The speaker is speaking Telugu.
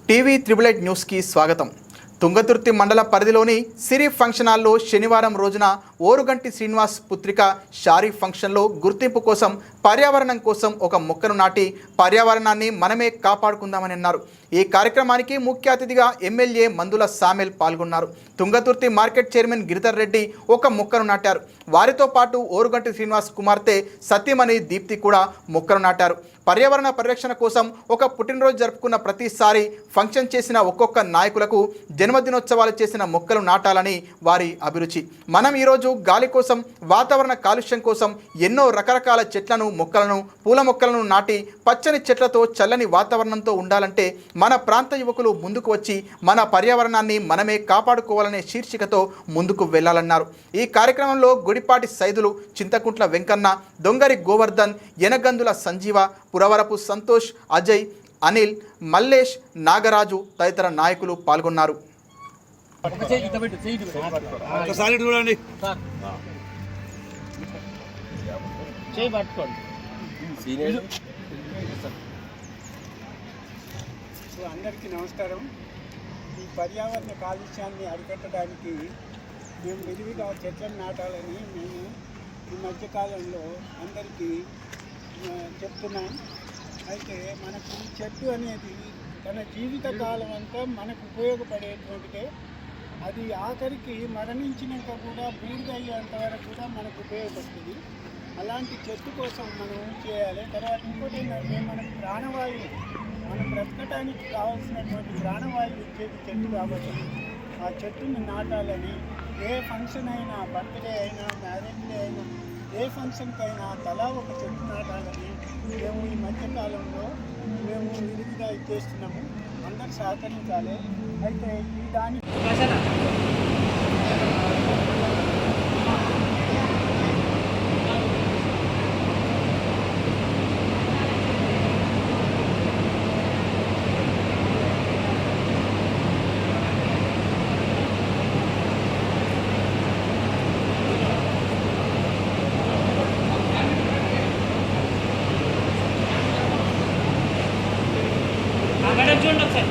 టీవీ త్రిబుల్ ఎయిట్ న్యూస్కి స్వాగతం. తుంగతుర్తి మండల పరిధిలోని సిరి ఫంక్షన్ హాల్లో శనివారం రోజున ఓరుగంటి శ్రీనివాస్ పుత్రిక షారీ ఫంక్షన్లో గుర్తింపు కోసం పర్యావరణం కోసం ఒక మొక్కను నాటి పర్యావరణాన్ని మనమే కాపాడుకుందామని అన్నారు. ఈ కార్యక్రమానికి ముఖ్య అతిథిగా ఎమ్మెల్యే మందుల సామెల్ పాల్గొన్నారు. తుంగతుర్తి మార్కెట్ చైర్మన్ గిరిధర్ రెడ్డి ఒక మొక్కను నాటారు. వారితో పాటు ఓరుగంటి శ్రీనివాస్ కుమార్తె సతీమణి దీప్తి కూడా మొక్కను నాటారు. పర్యావరణ పరిరక్షణ కోసం ఒక పుట్టినరోజు జరుపుకున్న ప్రతిసారి ఫంక్షన్ చేసిన ఒక్కొక్క నాయకులకు జన్మదినోత్సవాలు చేసిన మొక్కలు నాటాలని వారి అభిరుచి. మనం ఈరోజు గాలి కోసం, వాతావరణ కాలుష్యం కోసం ఎన్నో రకరకాల చెట్లను, మొక్కలను, పూల మొక్కలను నాటి పచ్చని చెట్లతో చల్లని వాతావరణంతో ఉండాలంటే మన ప్రాంత యువకులు ముందుకు వచ్చి మన పర్యావరణాన్ని మనమే కాపాడుకోవాలనే శీర్షికతో ముందుకు వెళ్లాలన్నారు. ఈ కార్యక్రమంలో గుడిపాటి సైదులు, చింతకుంట్ల వెంకన్న, దొంగరి గోవర్ధన్, యనగందుల సంజీవ, పురవరపు సంతోష్, అజయ్, అనిల్, మల్లేష్, నాగరాజు తదితర నాయకులు పాల్గొన్నారు. అందరికీ నమస్కారం. ఈ పర్యావరణ కాలుష్యాన్ని అరికట్టడానికి మేము విరివిగా చెట్లను నాటాలని మేము ఈ మధ్యకాలంలో అందరికీ చెప్తున్నాం. అయితే మనకు చెట్టు అనేది తన జీవిత కాలం అంతా మనకు ఉపయోగపడేటువంటిదే. అది ఆఖరికి మరణించినాక కూడా బూడిదయ్యేంత వరకు కూడా మనకు ఉపయోగపడుతుంది. అలాంటి చెట్టు కోసం మనం చేయాలి. తర్వాత ఇంకోటి ఏంటంటే మనకు ప్రాణవాయువు, మనం బ్రతకటానికి కావాల్సినటువంటి ప్రాణవాయువు ఇచ్చేది చెట్టు కాబట్టి ఆ చెట్టుని నాటాలని, ఏ ఫంక్షన్ అయినా, బర్త్డే అయినా, మ్యారేజ్ డే అయినా, ఏ ఫంక్షన్కైనా తలా ఒక చెట్టు నాటాలని మేము ఈ మధ్యకాలంలో మేము విరివిగా ఇచ్చేస్తున్నాము. అందరు సహకరించాలి. అయితే ఈ దాని చూడండి ఒకసారి.